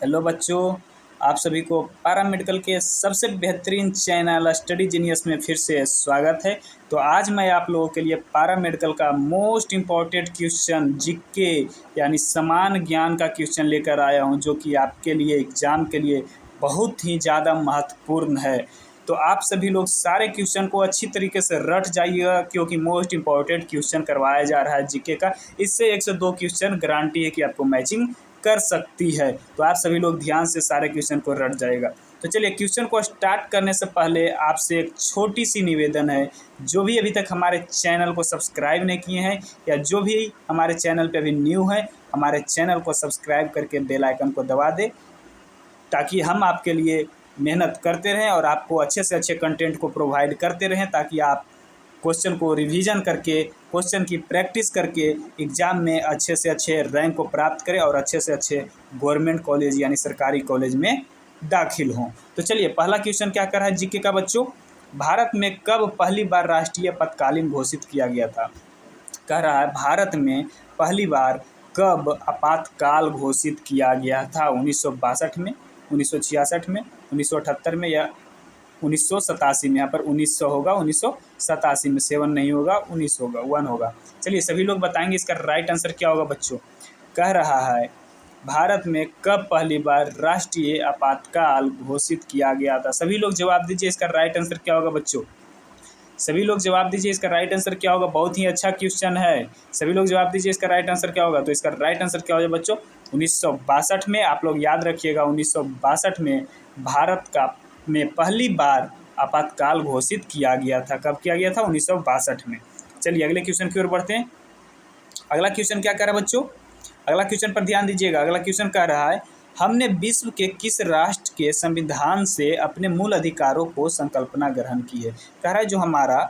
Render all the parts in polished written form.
Hello बच्चों, आप सभी को पैरामेडिकल के सबसे बेहतरीन चैनल स्टडी जीनियस में फिर से स्वागत है। तो आज मैं आप लोगों के लिए पैरामेडिकल का मोस्ट इम्पॉर्टेंट क्वेश्चन जीके यानी समान ज्ञान का क्वेश्चन लेकर आया हूं, जो कि आपके लिए एग्ज़ाम के लिए बहुत ही ज़्यादा महत्वपूर्ण है। तो आप सभी लोग सारे क्वेश्चन को अच्छी तरीके से रट जाइएगा, क्योंकि मोस्ट इम्पॉर्टेंट क्वेश्चन करवाया जा रहा है जीके का। इससे 1 से 2 क्वेश्चन गारंटी है कि आपको मैचिंग कर सकती है। तो आप सभी लोग ध्यान से सारे क्वेश्चन को रट जाएगा। तो चलिए, क्वेश्चन को स्टार्ट करने से पहले आपसे एक छोटी सी निवेदन है। जो भी अभी तक हमारे चैनल को सब्सक्राइब नहीं किए हैं या जो भी हमारे चैनल पे अभी न्यू है, हमारे चैनल को सब्सक्राइब करके बेल आइकन को दबा दे, ताकि हम आपके लिए मेहनत करते रहें और आपको अच्छे से अच्छे कंटेंट को प्रोवाइड करते रहें, ताकि आप क्वेश्चन को रिवीजन करके, क्वेश्चन की प्रैक्टिस करके एग्ज़ाम में अच्छे से अच्छे रैंक को प्राप्त करें और अच्छे से अच्छे गवर्नमेंट कॉलेज यानी सरकारी कॉलेज में दाखिल हों। तो चलिए, पहला क्वेश्चन क्या कर रहा है जीके का बच्चों। भारत में कब पहली बार राष्ट्रीय आपातकालीन घोषित किया गया था? कह रहा है भारत में पहली बार कब आपातकाल घोषित किया गया था? 1962 में, 1966 में, 1978 में या 1987 में? यहाँ पर 1900 होगा, 1987 में 7 नहीं होगा, 19 होगा, 1 होगा। चलिए, सभी लोग बताएंगे इसका राइट आंसर क्या होगा बच्चों। कह रहा है भारत में कब पहली बार राष्ट्रीय आपातकाल घोषित किया गया था? सभी लोग जवाब दीजिए, इसका राइट आंसर क्या होगा बच्चों। सभी लोग जवाब दीजिए, इसका राइट आंसर क्या होगा। बहुत ही अच्छा क्वेश्चन है। सभी लोग जवाब दीजिए, इसका राइट आंसर क्या होगा। तो इसका राइट आंसर क्या हो जाए बच्चों? 1962 में। आप लोग याद रखिएगा, 1962 में भारत का में पहली बार आपातकाल घोषित किया गया था। कब किया गया था? 1962 में। चलिए, अगले क्वेश्चन की ओर बढ़ते हैं। अगला क्वेश्चन क्या कह रहा है बच्चों? अगला क्वेश्चन पर ध्यान दीजिएगा। अगला क्वेश्चन कह रहा है हमने विश्व के किस राष्ट्र के संविधान से अपने मूल अधिकारों को संकल्पना ग्रहण की है? कह रहा है जो हमारा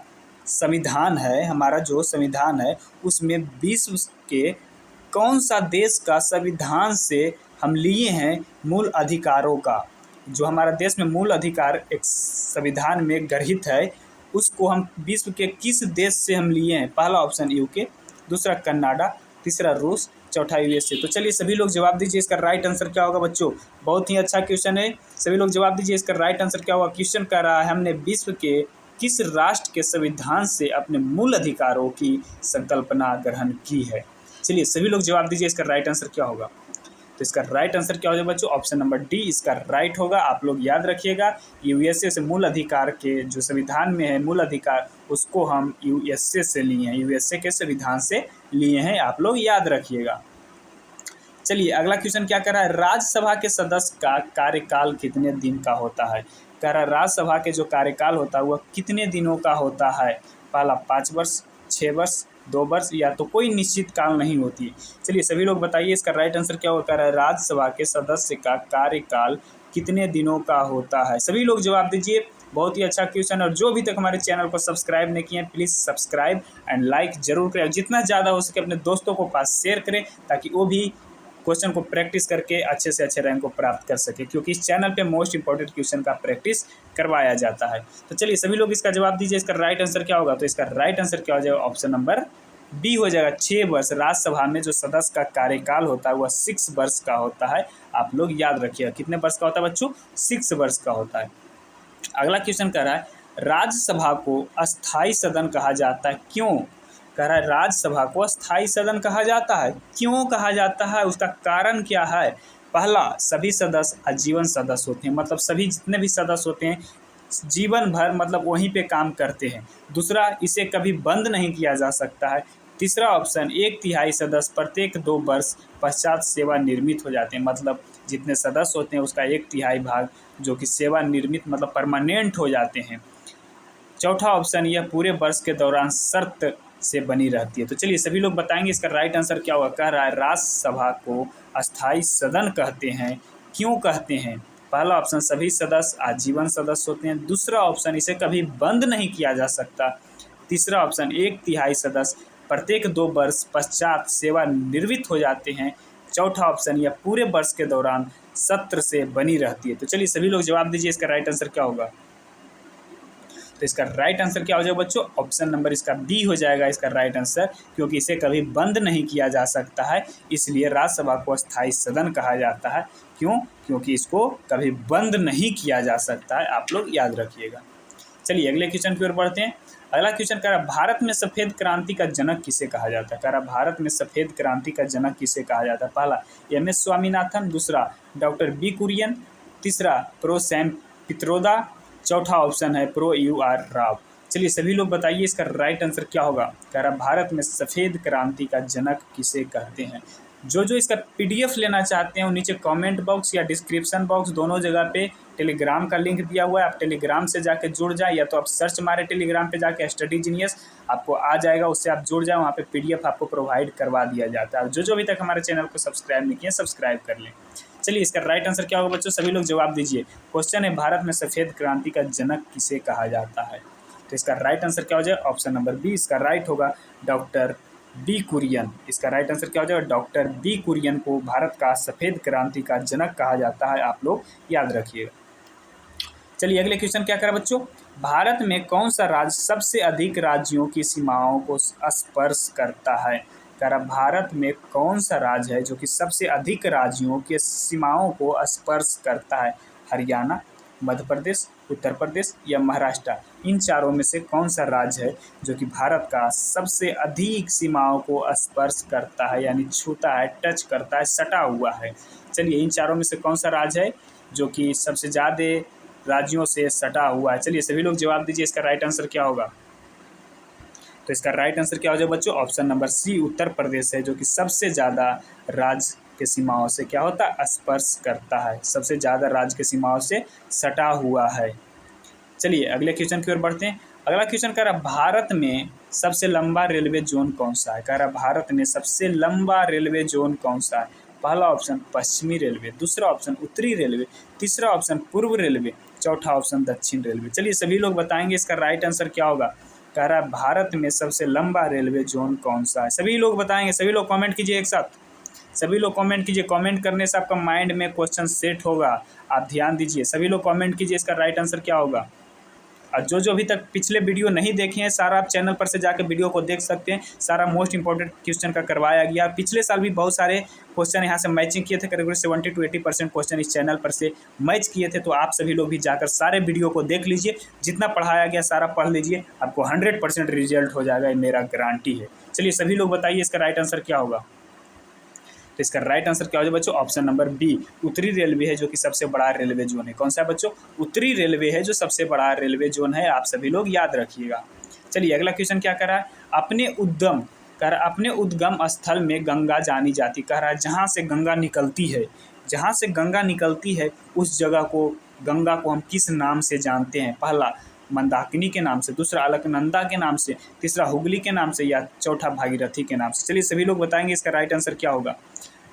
संविधान है, हमारा जो संविधान है, उसमें विश्व के कौन सा देश का संविधान से हम लिए हैं मूल अधिकारों का? जो हमारा देश में मूल अधिकार एक संविधान में गर्हित है, उसको हम विश्व के किस देश से हम लिए हैं? पहला ऑप्शन यूके, दूसरा कनाडा, तीसरा रूस, चौथा यूएसए। तो चलिए, सभी लोग जवाब दीजिए, इसका राइट आंसर क्या होगा बच्चों। बहुत ही अच्छा क्वेश्चन है। सभी लोग जवाब दीजिए, इसका राइट आंसर क्या होगा। क्वेश्चन कर रहा है हमने विश्व के किस राष्ट्र के संविधान से अपने मूल अधिकारों की संकल्पना ग्रहण की है? चलिए, सभी लोग जवाब दीजिए, इसका राइट आंसर क्या होगा। तो इसका राइट आंसर क्या हो जाए बच्चों? ऑप्शन नंबर डी इसका राइट होगा। आप लोग याद रखिएगा, यूएसए से मूल अधिकार के जो संविधान में है मूल अधिकार, उसको हम यूएसए से लिए हैं, यूएसए के संविधान से लिए हैं। आप लोग याद रखिएगा। चलिए, अगला क्वेश्चन क्या कर रहा है राज्यसभा के सदस्य का कार्यकाल कितने दिन का होता है? कह रहा है राज्यसभा के जो कार्यकाल होता है वह कितने दिनों का होता है? पहला 5 वर्ष, 6 वर्ष, 2 वर्ष या तो कोई निश्चित काल नहीं होती। चलिए, सभी लोग बताइए, इसका राइट आंसर क्या होता है। राज्यसभा के सदस्य का कार्यकाल कितने दिनों का होता है? सभी लोग जवाब दीजिए। बहुत ही अच्छा क्वेश्चन। और जो अभी तक हमारे चैनल को सब्सक्राइब नहीं किए हैं, प्लीज़ सब्सक्राइब एंड लाइक जरूर करें। जितना ज़्यादा हो सके अपने दोस्तों को पास शेयर करें, ताकि वो भी क्वेश्चन को प्रैक्टिस करके अच्छे से अच्छे रैंक को प्राप्त कर सके, क्योंकि इस चैनल पे मोस्ट इंपॉर्टेंट क्वेश्चन का प्रैक्टिस करवाया जाता है। तो चलिए, सभी लोग इसका जवाब दीजिए, इसका राइट आंसर क्या होगा। तो इसका राइट आंसर क्या हो जाएगा? ऑप्शन नंबर बी हो जाएगा। 6 वर्ष। राज्यसभा में जो सदस्य का कार्यकाल होता है वह 6 वर्ष का होता है। आप लोग याद रखिएगा, कितने वर्ष का होता है बच्चों? 6 वर्ष का होता है। अगला क्वेश्चन कह रहा है राज्यसभा को अस्थाई सदन कहा जाता है, क्यों? कह रहा है राज्यसभा को अस्थाई सदन कहा जाता है, क्यों कहा जाता है, उसका कारण क्या है? पहला, सभी सदस्य आजीवन सदस्य होते हैं, मतलब सभी जितने भी सदस्य होते हैं जीवन भर मतलब वहीं पे काम करते हैं। दूसरा, इसे कभी बंद नहीं किया जा सकता है। तीसरा ऑप्शन, 1/3 सदस्य प्रत्येक 2 वर्ष पश्चात सेवानिवृत्त हो जाते हैं, मतलब जितने सदस्य होते हैं उसका 1/3 भाग जो कि सेवानिवृत्त मतलब परमानेंट हो जाते हैं। चौथा ऑप्शन, यह पूरे वर्ष के दौरान शर्त से बनी रहती है। तो चलिए, सभी लोग बताएंगे इसका राइट आंसर क्या होगा। कह रहा है राज्यसभा को अस्थाई सदन कहते हैं, क्यों कहते हैं? पहला ऑप्शन, सभी सदस्य आजीवन सदस्य होते हैं। दूसरा ऑप्शन, इसे कभी बंद नहीं किया जा सकता। तीसरा ऑप्शन, 1/3 सदस्य प्रत्येक 2 वर्ष पश्चात सेवानिवृत्त हो जाते हैं। चौथा ऑप्शन, यह पूरे वर्ष के दौरान सत्र से बनी रहती है। तो चलिए, सभी लोग जवाब दीजिए, इसका राइट आंसर क्या होगा। तो इसका राइट आंसर क्या हो जाएगा बच्चों? ऑप्शन नंबर इसका बी हो जाएगा इसका राइट आंसर, क्योंकि इसे कभी बंद नहीं किया जा सकता है, इसलिए राज्यसभा को अस्थायी सदन कहा जाता है। क्यों? क्योंकि इसको कभी बंद नहीं किया जा सकता है, आप लोग याद रखिएगा। चलिए अगले क्वेश्चन की ओर बढ़ते हैं। अगला क्वेश्चन कह रहा भारत में सफेद क्रांति का जनक किसे कहा जाता है? कह रहा भारत में सफेद क्रांति का जनक किसे कहा जाता है? पहला MS स्वामीनाथन, दूसरा डॉक्टर बी कुरियन, तीसरा प्रो सैम पित्रोदा, चौथा ऑप्शन है प्रो UR राव। चलिए सभी लोग बताइए इसका राइट आंसर क्या होगा? कह रहा भारत में सफेद क्रांति का जनक किसे कहते हैं? जो इसका PDF लेना चाहते हैं वो नीचे कमेंट बॉक्स या डिस्क्रिप्शन बॉक्स दोनों जगह पे टेलीग्राम का लिंक दिया हुआ है, आप टेलीग्राम से जाके जुड़ जाए, या तो आप सर्च मारे टेलीग्राम पे जाके स्टडी जीनियस, आपको आ जाएगा, उससे आप जुड़ जाए, वहाँ पे PDF आपको प्रोवाइड करवा दिया जाता है। जो अभी तक हमारे चैनल को सब्सक्राइब नहीं किया सब्सक्राइब कर लें। चलिए इसका राइट आंसर क्या होगा बच्चों? सभी लोग जवाब दीजिए। क्वेश्चन है भारत में सफ़ेद क्रांति का जनक किसे कहा जाता है? तो इसका राइट आंसर क्या हो जाएगा? ऑप्शन नंबर बी इसका राइट होगा, डॉक्टर बी कुरियन। इसका राइट आंसर क्या हो जाएगा? डॉक्टर बी कुरियन को भारत का सफ़ेद क्रांति का जनक कहा जाता है, आप लोग याद रखिएगा। चलिए अगले क्वेश्चन क्या करा बच्चों? भारत में कौन सा राज्य सबसे अधिक राज्यों की सीमाओं को स्पर्श करता है? कह रहा भारत में कौन सा राज्य है जो कि सबसे अधिक राज्यों के सीमाओं को स्पर्श करता है? हरियाणा, मध्य प्रदेश, उत्तर प्रदेश या महाराष्ट्र? इन चारों में से कौन सा राज्य है जो कि भारत का सबसे अधिक सीमाओं को स्पर्श करता है, यानी छूता है, टच करता है, सटा हुआ है? चलिए इन चारों में से कौन सा राज्य है जो कि सबसे ज़्यादा राज्यों से सटा हुआ है? चलिए सभी लोग जवाब दीजिए, इसका राइट आंसर क्या होगा? तो इसका राइट आंसर क्या हो जाएगा बच्चों? ऑप्शन नंबर सी उत्तर प्रदेश है, जो कि सबसे ज़्यादा राज्य के सीमाओं से क्या होता है? स्पर्श करता है, सबसे ज़्यादा राज्य के सीमाओं से सटा हुआ है। चलिए अगले क्वेश्चन की ओर बढ़ते हैं। अगला क्वेश्चन कह रहा भारत में सबसे लंबा रेलवे जोन कौन सा है? कह रहा भारत में सबसे लंबा रेलवे जोन कौन सा है? पहला ऑप्शन पश्चिमी रेलवे, दूसरा ऑप्शन उत्तरी रेलवे, तीसरा ऑप्शन पूर्व रेलवे, चौथा ऑप्शन दक्षिण रेलवे। चलिए सभी लोग बताएंगे इसका राइट आंसर क्या होगा? कह रहा भारत में सबसे लंबा रेलवे जोन कौन सा है? सभी लोग बताएंगे, सभी लोग कमेंट कीजिए एक साथ, सभी लोग कमेंट कीजिए। कमेंट करने से आपका माइंड में क्वेश्चन सेट होगा, आप ध्यान दीजिए। सभी लोग कमेंट कीजिए इसका राइट आंसर क्या होगा। और जो अभी तक पिछले वीडियो नहीं देखे हैं, सारा आप चैनल पर से जाकर वीडियो को देख सकते हैं, सारा मोस्ट इंपॉर्टेंट क्वेश्चन का करवाया गया। पिछले साल भी बहुत सारे क्वेश्चन यहाँ से मैचिंग किए थे, करीब 70 to 80% क्वेश्चन इस चैनल पर से मैच किए थे। तो आप सभी लोग भी जाकर सारे वीडियो को देख लीजिए, जितना पढ़ाया गया सारा पढ़ लीजिए, आपको 100% रिजल्ट हो जाएगा, ये मेरा गारंटी है। चलिए सभी लोग बताइए इसका राइट आंसर क्या होगा? तो इसका राइट आंसर क्या हो जाए बच्चों? ऑप्शन नंबर बी उत्तरी रेलवे है, जो कि सबसे बड़ा रेलवे जोन है। कौन सा है बच्चों? उत्तरी रेलवे है जो सबसे बड़ा रेलवे जोन है, आप सभी लोग याद रखिएगा। चलिए अगला क्वेश्चन क्या कर रहा है? अपने उद्गम स्थल में गंगा जानी जाती। कह रहा है जहाँ से गंगा निकलती है, जहाँ से गंगा निकलती है उस जगह को, गंगा को हम किस नाम से जानते हैं? पहला मंदाकिनी के नाम से, दूसरा अलकनंदा के नाम से, तीसरा हुगली के नाम से या चौथा भागीरथी के नाम से। चलिए सभी लोग बताएंगे इसका राइट आंसर क्या होगा।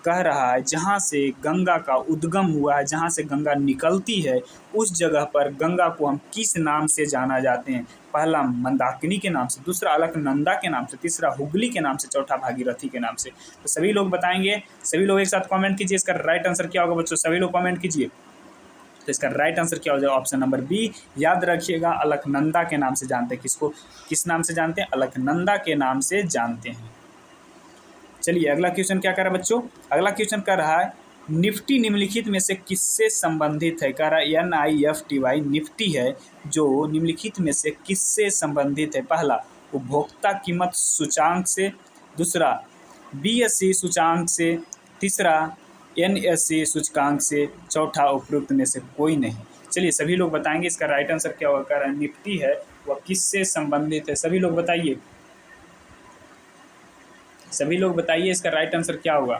कह रहा है जहाँ से गंगा का उद्गम हुआ है, जहाँ से गंगा निकलती है उस जगह पर गंगा को हम किस नाम से जाना जाते हैं? पहला मंदाकिनी के नाम से, दूसरा अलकनंदा के नाम से, तीसरा हुगली के नाम से, चौथा भागीरथी के नाम से। तो सभी लोग बताएंगे, सभी लोग एक साथ कमेंट कीजिए इसका राइट आंसर क्या होगा बच्चों, सभी लोग कमेंट कीजिए। तो इसका राइट आंसर क्या हो जाएगा? ऑप्शन नंबर बी, याद रखिएगा, अलकनंदा के नाम से जानते हैं। किसको, किस नाम से जानते हैं? अलकनंदा के नाम से जानते हैं। चलिए अगला क्वेश्चन क्या कर रहा है बच्चों? अगला क्वेश्चन कर रहा है निफ्टी निम्नलिखित में से किससे संबंधित है? कह रहा है NIFTY निफ्टी है जो निम्नलिखित में से किससे संबंधित है? पहला उपभोक्ता कीमत सूचांक से, दूसरा BSE सूचांक से, तीसरा NSE सूचकांक से, चौथा उपरोक्त में से कोई नहीं। चलिए सभी लोग बताएंगे इसका राइट आंसर क्या होगा। कह रहा है निफ्टी है वह किससे संबंधित है? सभी लोग बताइए, सभी लोग बताइए इसका राइट आंसर क्या होगा।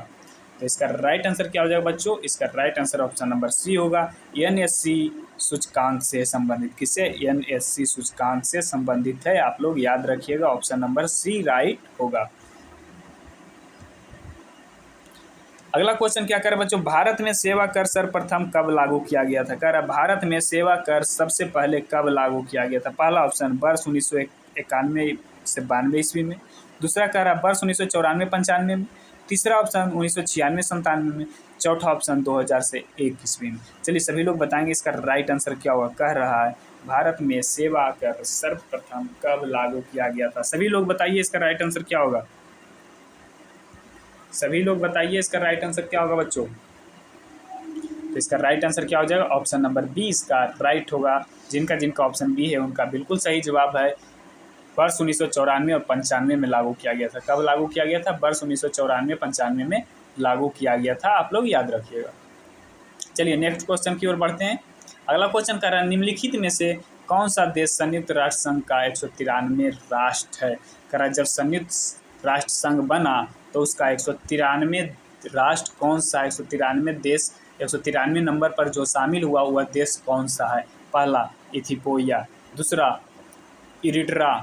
तो इसका राइट आंसर क्या हो जाएगा बच्चों? इसका right answer option number C होगा, NSE सूचकांक से संबंधित। किससे? NSE सूचकांक से संबंधित है, आप लोग याद रखिएगा, ऑप्शन नंबर सी राइट होगा। अगला क्वेश्चन क्या कर बच्चों? भारत में सेवा कर सर्वप्रथम कब लागू किया गया था? कह रहा भारत में सेवा कर सबसे पहले कब लागू किया गया था? पहला ऑप्शन वर्ष 1991 से 92 ईस्वी में, दूसरा कह रहा वर्ष 1994-95 में, तीसरा ऑप्शन 1996-97 में, चौथा ऑप्शन 2000 से 1 ईस्वी में। चलिए सभी लोग बताएंगे इसका राइट आंसर क्या होगा। कह रहा है भारत में सेवा कर सर्वप्रथम कब लागू किया गया था? सभी लोग बताइए इसका राइट आंसर क्या होगा। सभी लोग बताइए इसका राइट आंसर क्या होगा बच्चों। तो इसका राइट आंसर क्या हो जाएगा? ऑप्शन नंबर बी इसका राइट होगा। जिनका जिनका ऑप्शन बी है उनका बिल्कुल सही जवाब है। वर्ष 1994 और 95 में लागू किया गया था। कब लागू किया गया था? वर्ष 1994-95 में लागू किया गया था। आप लोग याद रखिएगा। चलिए नेक्स्ट क्वेश्चन की ओर बढ़ते हैं। अगला क्वेश्चन कर रहा है, निम्नलिखित में से कौन सा देश संयुक्त राष्ट्र संघ का 193 राष्ट्र है? कह रहा है जब संयुक्त राष्ट्र संघ बना तो उसका 193 राष्ट्र कौन सा? 193 देश, 193 नंबर पर जो शामिल हुआ वह देश कौन सा है? पहला इथियोपिया, दूसरा इरिट्रा,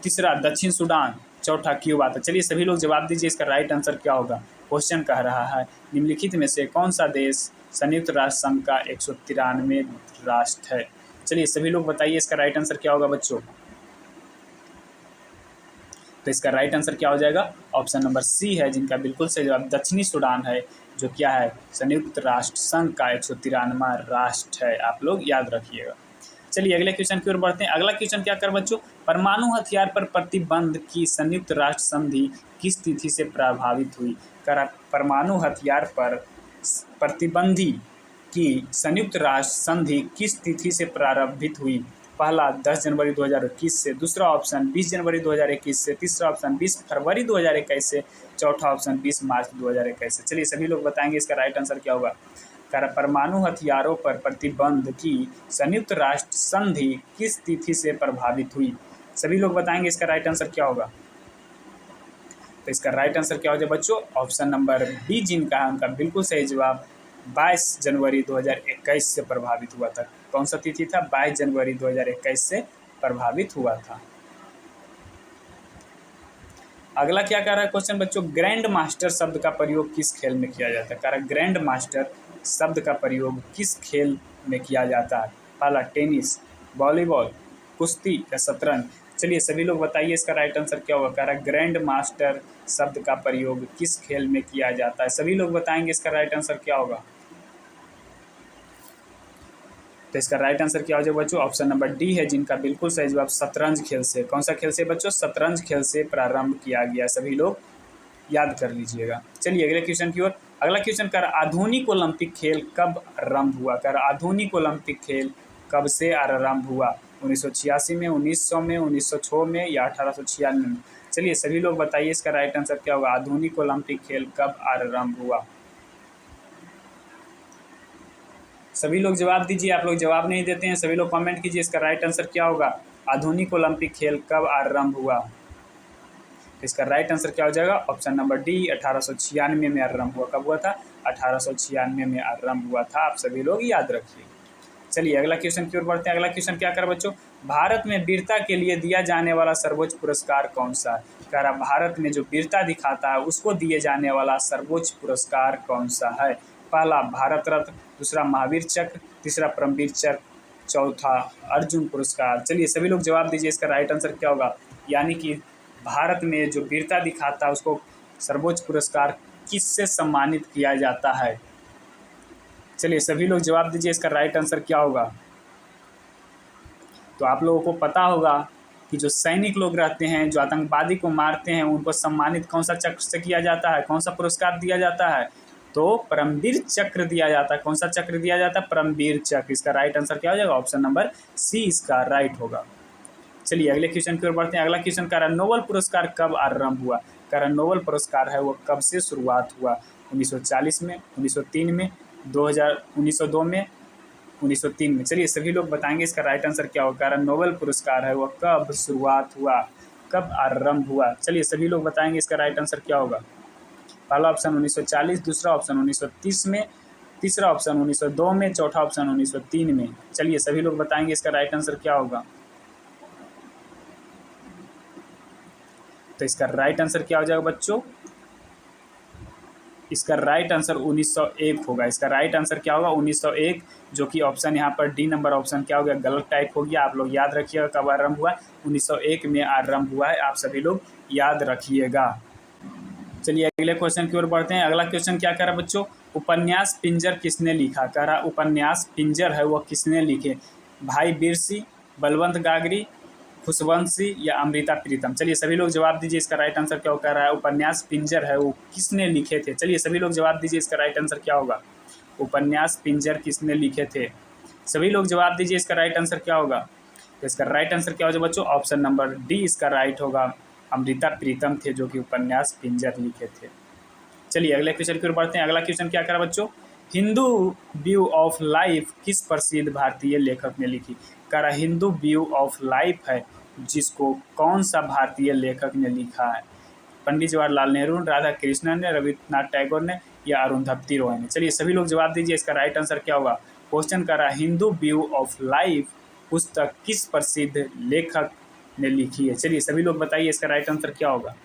तीसरा दक्षिण सूडान, चौथा क्यूबा। तो चलिए सभी लोग जवाब दीजिए इसका राइट आंसर क्या होगा। क्वेश्चन कह रहा है निम्नलिखित में से कौन सा देश संयुक्त राष्ट्र संघ का 193 राष्ट्र है? चलिए सभी लोग बताइए इसका राइट आंसर क्या होगा बच्चों। तो इसका राइट आंसर क्या हो जाएगा? ऑप्शन नंबर सी है जिनका बिल्कुल सही जवाब दक्षिणी सूडान है, जो क्या है संयुक्त राष्ट्र संघ का 193वां राष्ट्र है। आप लोग याद रखिएगा। चलिए अगले क्वेश्चन की ओर बढ़ते हैं। अगला क्वेश्चन क्या कर बच्चों, परमाणु हथियार पर प्रतिबंध की संयुक्त राष्ट्र संधि किस तिथि से प्रभावित हुई? कर परमाणु हथियार पर प्रतिबंधी की संयुक्त राष्ट्र संधि किस तिथि से प्रारंभित हुई? पहला 10 जनवरी 2021 से, दूसरा ऑप्शन 20 जनवरी 2021 से, तीसरा ऑप्शन 20 फरवरी 2021 से, चौथा ऑप्शन 20 मार्च 2021 से। चलिए सभी लोग बताएंगे इसका राइट आंसर क्या होगा। परमाणु हथियारों पर प्रतिबंध की संयुक्त राष्ट्र संधि किस तिथि से प्रभावित हुई? सभी लोग बताएंगे इसका राइट आंसर क्या होगा। तो इसका राइट आंसर क्या हो जाए बच्चों? ऑप्शन नंबर बी जिनका है उनका बिल्कुल सही जवाब 22 जनवरी 2021 से प्रभावित हुआ था। कौन सा तिथि था? 22 जनवरी 2021 से प्रभावित हुआ था। अगला क्या कह रहा है क्वेश्चन बच्चों, ग्रैंड मास्टर शब्द का प्रयोग किस खेल में किया जाता है? कह रहा है ग्रैंड मास्टर शब्द का प्रयोग किस खेल में किया जाता है? पहला टेनिस, वॉलीबॉल, कुश्ती या शतरंज। चलिए सभी लोग बताइए इसका राइट आंसर क्या होगा। कह रहा है ग्रैंड मास्टर शब्द का प्रयोग किस खेल में किया जाता है? सभी लोग बताएंगे इसका राइट आंसर क्या होगा। तो इसका राइट आंसर क्या हो जाएगा बच्चों? ऑप्शन नंबर डी है जिनका बिल्कुल सही जवाब शतरंज खेल से। कौन सा खेल से बच्चों? शतरंज खेल से प्रारंभ किया गया। सभी लोग याद कर लीजिएगा। चलिए अगले क्वेश्चन की ओर। अगला क्वेश्चन कर आधुनिक ओलंपिक खेल कब आरंभ हुआ? कर आधुनिक ओलंपिक खेल कब से आरंभ हुआ? 1986 में, 1900 में, 1906 में या 1896 में? चलिए सभी लोग बताइए इसका राइट आंसर क्या होगा। आधुनिक ओलंपिक खेल कब आरंभ हुआ? सभी लोग जवाब दीजिए। आप लोग जवाब नहीं देते हैं, सभी लोग कमेंट कीजिए इसका राइट आंसर क्या होगा। आधुनिक ओलंपिक खेल कब आरंभ हुआ? इसका राइट आंसर क्या हो जाएगा? ऑप्शन नंबर डी 1896 में आरंभ हुआ। कब हुआ था? 1896 में आरंभ हुआ था। आप सभी लोग याद रखिए। चलिए अगला क्वेश्चन की ओर बढ़ते हैं। अगला क्वेश्चन क्या कर बच्चों, भारत में वीरता के लिए दिया जाने वाला सर्वोच्च पुरस्कार कौन सा है? कह रहा भारत में जो वीरता दिखाता है उसको दिए जाने वाला सर्वोच्च पुरस्कार कौन सा है? पहला भारत रत्न, दूसरा महावीर चक्र, तीसरा परमवीर चक्र, चौथा अर्जुन पुरस्कार। चलिए सभी लोग जवाब दीजिए इसका राइट आंसर क्या होगा। यानी कि भारत में जो वीरता दिखाता है उसको सर्वोच्च पुरस्कार किससे सम्मानित किया जाता है? चलिए सभी लोग जवाब दीजिए इसका राइट आंसर क्या होगा। तो आप लोगों को पता होगा कि जो सैनिक लोग रहते हैं, जो आतंकवादी को मारते हैं, उनको सम्मानित कौन सा चक्र से किया जाता है? कौन सा पुरस्कार दिया जाता है? तो परमवीर चक्र दिया जाता है। कौन सा चक्र दिया जाता है? परमवीर चक्र। इसका राइट आंसर क्या हो जाएगा? ऑप्शन नंबर सी इसका राइट होगा। चलिए अगले क्वेश्चन की ओर बढ़ते हैं। अगला क्वेश्चन कह रहा है नोबेल पुरस्कार कब आरंभ हुआ? कह रहा है नोबेल पुरस्कार है वो कब से शुरुआत हुआ? 1940 में, 1903 में, 1902 में, 1903 में। चलिए सभी लोग बताएंगे इसका राइट आंसर क्या होगा। कह रहा है नोबेल पुरस्कार है वो कब शुरुआत हुआ, कब आरंभ हुआ? चलिए सभी लोग बताएंगे इसका राइट आंसर क्या होगा। पहला ऑप्शन 1940, दूसरा ऑप्शन 1930 में, तीसरा ऑप्शन 1902 में, चौथा ऑप्शन 1903 में। चलिए सभी लोग बताएंगे इसका राइट आंसर क्या होगा। तो इसका राइट आंसर क्या हो जाएगा बच्चों? इसका राइट आंसर 1901 होगा। इसका राइट आंसर क्या होगा? 1901, जो कि ऑप्शन यहाँ पर डी नंबर ऑप्शन क्या हो गया? गलत टाइप हो गया। आप लोग याद रखिएगा कब आरंभ हुआ? 1901 में आरंभ हुआ है। आप सभी लोग याद रखिएगा। चलिए अगले क्वेश्चन की ओर बढ़ते हैं। अगला क्वेश्चन क्या कह रहा है बच्चों, उपन्यास पिंजर किसने लिखा? कह रहा उपन्यास पिंजर है वो किसने लिखे? भाई बिरसी, बलवंत गागरी, खुशवंशी या अमृता प्रीतम। चलिए सभी लोग जवाब दीजिए, इसका राइट आंसर क्या होकर रहा है। उपन्यास पिंजर है वो किसने लिखे थे? चलिए सभी लोग जवाब दीजिए, इसका राइट आंसर क्या होगा। उपन्यास पिंजर किसने लिखे थे? सभी लोग जवाब दीजिए, इसका राइट आंसर क्या होगा। तो इसका राइट आंसर क्या होगा बच्चों, ऑप्शन नंबर डी इसका राइट होगा। अमृता प्रीतम थे जो कि उपन्यास पिंजर लिखे थे। चलिए अगले क्वेश्चन की ओर बढ़ते हैं। अगला क्वेश्चन क्या करा बच्चों, हिंदू व्यू ऑफ लाइफ किस प्रसिद्ध भारतीय लेखक ने लिखी? कह रहा हिंदू व्यू ऑफ लाइफ है जिसको कौन सा भारतीय लेखक ने लिखा है? पंडित जवाहरलाल नेहरू, राधा कृष्णन ने, रविन्द्रनाथ टैगोर ने या अरुंधति रॉय ने। चलिए सभी लोग जवाब दीजिए, इसका राइट आंसर क्या होगा। क्वेश्चन कर रहा है हिंदू व्यू ऑफ लाइफ पुस्तक किस प्रसिद्ध लेखक ने लिखी है? चलिए सभी लोग बताइए, इसका राइट आंसर क्या होगा।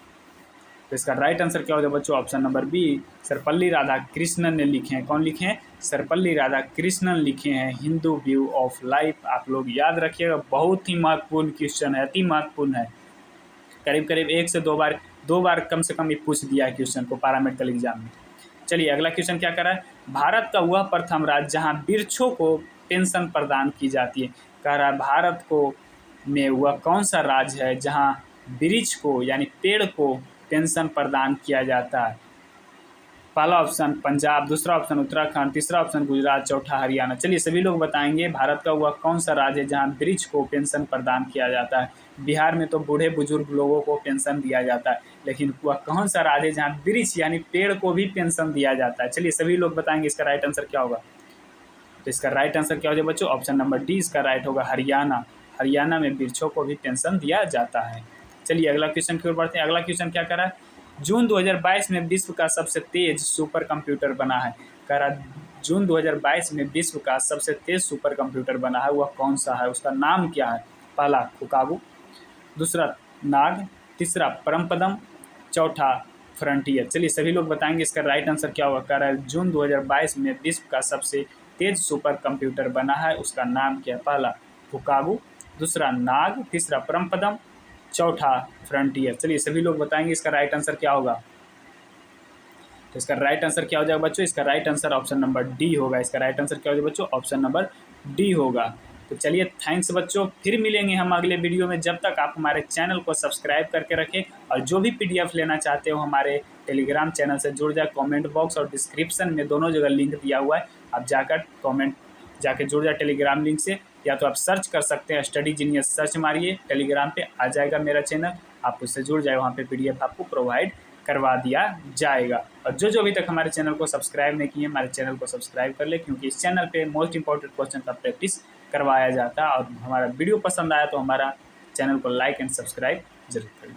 तो इसका राइट आंसर क्या होगा बच्चों, option number B Sarvepalli Radhakrishnan ने लिखे हैं। कौन लिखे हैं? सर्वपल्ली राधाकृष्णन लिखे हैं हिंदू व्यू ऑफ लाइफ। आप लोग याद रखिएगा, बहुत ही महत्वपूर्ण क्वेश्चन है, अति महत्वपूर्ण है। करीब करीब 1 से 2 बार कम से कम ये पूछ दिया है क्वेश्चन को पैरामेडिकल एग्जाम में। चलिए अगला क्वेश्चन क्या कर रहा है, भारत का वह प्रथम राज्य जहां वृक्षों को पेंशन प्रदान की जाती है। कह रहा है भारत को में वह कौन सा राज्य है जहां वृक्ष को यानी पेड़ को पेंशन प्रदान किया जाता है। पहला ऑप्शन पंजाब, दूसरा ऑप्शन उत्तराखंड, तीसरा ऑप्शन गुजरात, चौथा हरियाणा। चलिए सभी लोग बताएंगे भारत का वह कौन सा राज्य है जहां वृक्ष को पेंशन प्रदान किया जाता है। बिहार में तो बूढ़े बुजुर्ग लोगों को पेंशन दिया जाता है, लेकिन वह कौन सा राज्य है जहां वृक्ष यानी पेड़ को भी पेंशन दिया जाता है। चलिए सभी लोग बताएंगे, इसका राइट आंसर क्या होगा। तो इसका राइट आंसर क्या हो जाए बच्चों, ऑप्शन नंबर डी इसका राइट होगा, हरियाणा। हरियाणा में वृक्षों को भी पेंशन दिया जाता है। चलिए अगला क्वेश्चन की ओर बढ़ते हैं। अगला क्वेश्चन क्या कर रहा है, जून 2022 में विश्व का सबसे तेज सुपर कंप्यूटर बना है। कह रहा जून 2022 में विश्व का सबसे तेज सुपर कंप्यूटर बना है, वह कौन सा है, उसका नाम क्या है। पहला फुकाबू, दूसरा नाग, तीसरा परमपदम, चौथा फ्रंटियर। चलिए सभी लोग बताएंगे, इसका राइट आंसर क्या होगा। कह रहा है जून 2022 में विश्व का सबसे तेज सुपर कंप्यूटर बना है, उसका नाम क्या है। पहला फुकाबू, दूसरा नाग, तीसरा परमपदम, चौथा फ्रंटियर। चलिए सभी लोग बताएंगे, इसका राइट आंसर क्या होगा। तो इसका राइट आंसर क्या हो जाएगा बच्चों, इसका right answer option number D होगा। इसका राइट आंसर क्या हो जाएगा बच्चों, ऑप्शन नंबर डी होगा। तो चलिए थैंक्स बच्चों, फिर मिलेंगे हम अगले वीडियो में। जब तक आप हमारे चैनल को सब्सक्राइब करके रखें और जो भी PDF लेना चाहते हो हमारे टेलीग्राम चैनल से जुड़ जाए। कमेंट बॉक्स और डिस्क्रिप्शन में दोनों जगह लिंक दिया हुआ है, आप जाकर जुड़ जाए टेलीग्राम लिंक से, या तो आप सर्च कर सकते हैं स्टडी जीनियस, सर्च मारिए टेलीग्राम पे आ जाएगा मेरा चैनल, आप उससे जुड़ जाए, वहाँ पे PDF आपको प्रोवाइड करवा दिया जाएगा। और जो अभी तक हमारे चैनल को सब्सक्राइब नहीं किए, हमारे चैनल को सब्सक्राइब कर ले, क्योंकि इस चैनल पे मोस्ट इंपॉर्टेंट क्वेश्चन का प्रैक्टिस करवाया जाता है। और हमारा वीडियो पसंद आया तो हमारा चैनल को लाइक एंड सब्सक्राइब जरूर करें।